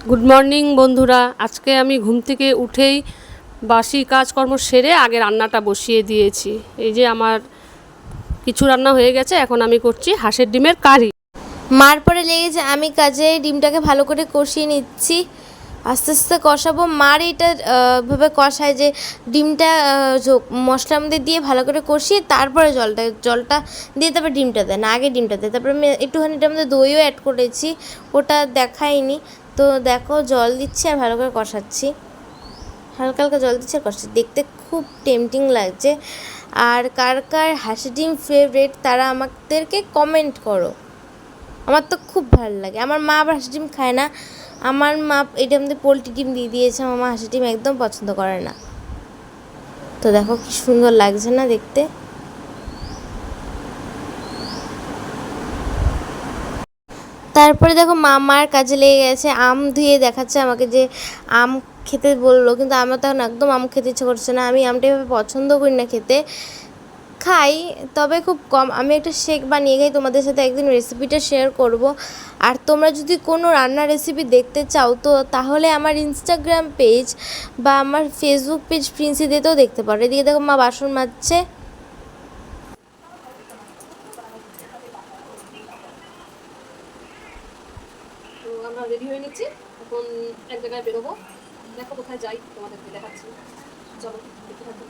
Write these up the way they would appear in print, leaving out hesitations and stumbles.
Good morning বন্ধুরা। আজকে আমি ঘুম থেকে উঠেই বাসি কাজকর্ম সেরে আগে রান্নাটা বসিয়ে দিয়েছি। এই যে আমার কিছু রান্না হয়ে গেছে, এখন আমি করছি হাঁসের ডিমের কারি। মার পরে লেগেছে আমি কাজে ডিমটাকে ভালো করে কষিয়ে নিচ্ছি, আস্তে আস্তে কষাবো। মার এটা ভাবে কষায় যে ডিমটা মশলার মধ্যে দিয়ে ভালো করে কষিয়ে তারপরে জলটা দিয়ে তারপরে ডিমটা দেয় না, আগে ডিমটা দেয়। তারপরে আমি একটুখানি এটার মধ্যে দইও অ্যাড করেছি, ওটা দেখাইনি। তো দেখো জল দিচ্ছি আর ভালো করে কষাচ্ছি, হালকা হালকা জল দিচ্ছি আর কষাচ্ছি। দেখতে খুব টেম্পটিং লাগছে। আর কার কার হাঁসের ডিম ফেভারিট তারা আমাদেরকে কমেন্ট করো। আমার তো খুব ভালো লাগে। আমার মা আবার হাঁসের ডিম খায় না, আমার মা এটার মধ্যে পোলট্রি ডিম দিয়ে দিয়েছে। আমার মা হাঁসের ডিম একদম পছন্দ করে না। তো দেখো কি সুন্দর লাগছে না দেখতে। তারপরে দেখো মার কাজে লেগে গেছে, আম ধুয়ে দেখাচ্ছে আমাকে যে আম খেতে বললো, কিন্তু আমার তখন একদম আম খেতে ইচ্ছে করছে না। আমি আমটা এভাবে পছন্দ করি না খেতে, খাই তবে খুব কম। আমি একটা শেক বানিয়ে খাই, তোমাদের সাথে একদিন রেসিপিটা শেয়ার করব। আর তোমরা যদি কোনো রান্নার রেসিপি দেখতে চাও তো তাহলে আমার ইনস্টাগ্রাম পেজ বা আমার ফেসবুক পেজ প্রিন্সিতেও দেখতে পারো। এদিকে দেখো মা বাসন মাজছে। তো আমরা রেডি হয়ে নিচ্ছি, এখন এক জায়গায় বেরোবো। দেখো কোথায় যাই, তোমাদেরকে দেখাচ্ছি। চলো দেখতে থাকো।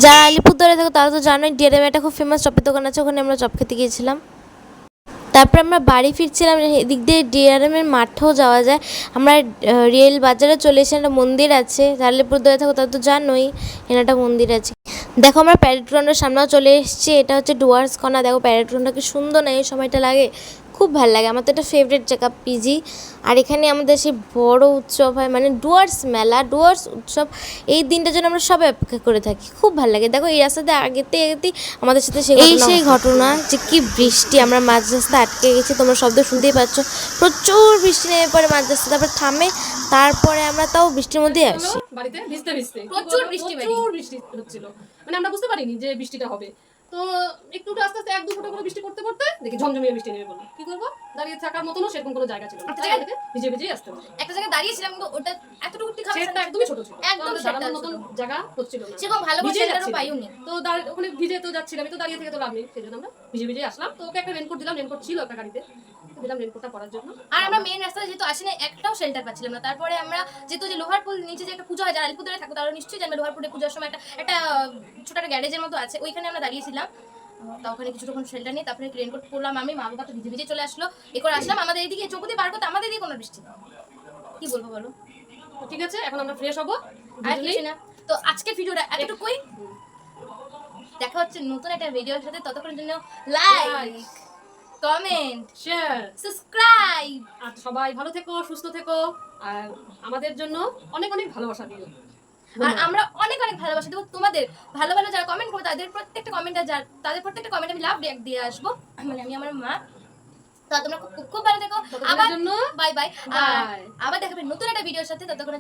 যারা আলিপুরদুয়ারে থাকো তারা তো জানোই, ডিয়ারএম একটা খুব ফেমাস চপের দোকান আছে, ওখানে আমরা চপ খেতে গিয়েছিলাম। তারপর আমরা বাড়ি ফিরছিলাম, এদিক দিয়ে ডিআরএমের মাঠেও যাওয়া যায়। আমরা রেল বাজারে চলে এসে একটা মন্দির আছে, আলিপুরদুয়ারে থাকো তারা তো জানোই এখানে একটা মন্দির আছে। দেখো আমরা প্যারেড গ্রাউন্ডের সামনেও চলে এসেছি, এটা হচ্ছে ডুয়ার্স কর্নার। দেখো প্যারেড গ্রাউন্ডটা কি সুন্দর না, এই সময়টা লাগে খুব ভালো লাগে। আমার তো এটা ফেভারিট জায়গা পিজি। আর এখানে আমাদের সেই বড় উৎসব হয়, মানে ডুয়ার্স মেলা, ডুয়ার্স উৎসব। এই দিনটার জন্য আমরা সবাই অপেক্ষা করে থাকি, খুব ভালো লাগে। দেখো এই রাস্তাতে আগেতেই আমাদের সাথে সেই ঘটনা যে কি বৃষ্টি, আমরা মাঝ রাস্তা আটকে গেছি, তোমরা শব্দ শুনতেই পাচ্ছ। প্রচুর বৃষ্টি নেমে পড়ে মাঝ রাস্তা, তারপর থামে, তারপরে আমরা তাও বৃষ্টির মধ্যেই আসি। বাড়িতে ভিজতে ভিজতে প্রচুর বৃষ্টি হচ্ছিল, মানে আমরা বুঝতে পারিনি যে বৃষ্টিটা হবে। তো একটু আস্তে আস্তে এক দু ফোঁটা করে বৃষ্টি পড়তে পড়তে দেখি ঝমঝমিয়ে বৃষ্টি নেমে পড়লো। কি করবো, দাঁড়িয়ে থাকার মতনও সেরকম কোনো জায়গা ছিল না, ভিজে ভিজেই আসতে হবে। একটা জায়গায় দাঁড়িয়েছিলাম, কিন্তু ওটা এতটুকু সেটা একদমই ছোট ছিল, একদম দাঁড়ানোর মতন জায়গা হচ্ছিল না, সেরকম ভালো শেল্টারও পাইওনি। তো ওখানে ভিজে তো যাচ্ছিলাম, তো দাঁড়িয়ে থেকে তো লাভ নেই, সেজন্য আমরা ভিজে ভিজে আসলাম। তো ওকে একটা রেনকোট দিলাম, রেনকোট ছিল একটা গাড়িতে, দিলাম রেনকোটটা পরার জন্য। আর আমরা মেইন রাস্তায় যেহেতু আসি না, একটাও শেল্টার পাচ্ছিলাম না। তারপরে আমরা যেহেতু যে লোহারপুল নিচে যে একটা পুজো হয়, যারা আলিপুরদুয়ারে থাকো তারা নিশ্চয়ই জানবে, লোহারপুরে পূজার সময় একটা ছোট একটা গ্যারেজের মতো আছে, ওইখানে আমরা দাঁড়িয়েছিলাম। তা ওখানে কিছুক্ষণ শেল্টার নিয়ে তারপরে রেনকোট পরলাম আমি, মা বাবা তো ভিজে ভিজে চলে আসলো। এ করে আসলাম, আমাদের এইদিকে চোখ দিয়ে বার করতে আমাদের দিকে কোনো বৃষ্টি নেই। কি বলবো বলো। ঠিক আছে, এখন আমরা ফ্রেশ হবো। আর কিছু না, তো আজকের ভিডিওটা এতটুকুই। দেখা হচ্ছে নতুন একটা ভিডিওর সাথে, ততক্ষণের জন্য লাইক, কমেন্ট, শেয়ার, সাবস্ক্রাইব। আর সবাই ভালো থেকো, সুস্থ থেকো, আর আমাদের জন্য অনেক অনেক ভালোবাসা দিও। আর আমরা অনেক অনেক ভালোবাসা দেবো তোমাদের। ভালো ভালো যারা কমেন্ট করবে তাদের প্রত্যেকটা কমেন্ট আমি লাভ রিঅ্যাক্ট দিয়ে আসবো, মানে আমি আমার মা। তো তোমরা খুব খুব ভালো থেকো। আবার বাই বাই, আবার দেখাবে নতুন একটা ভিডিওর সাথে, ততক্ষণ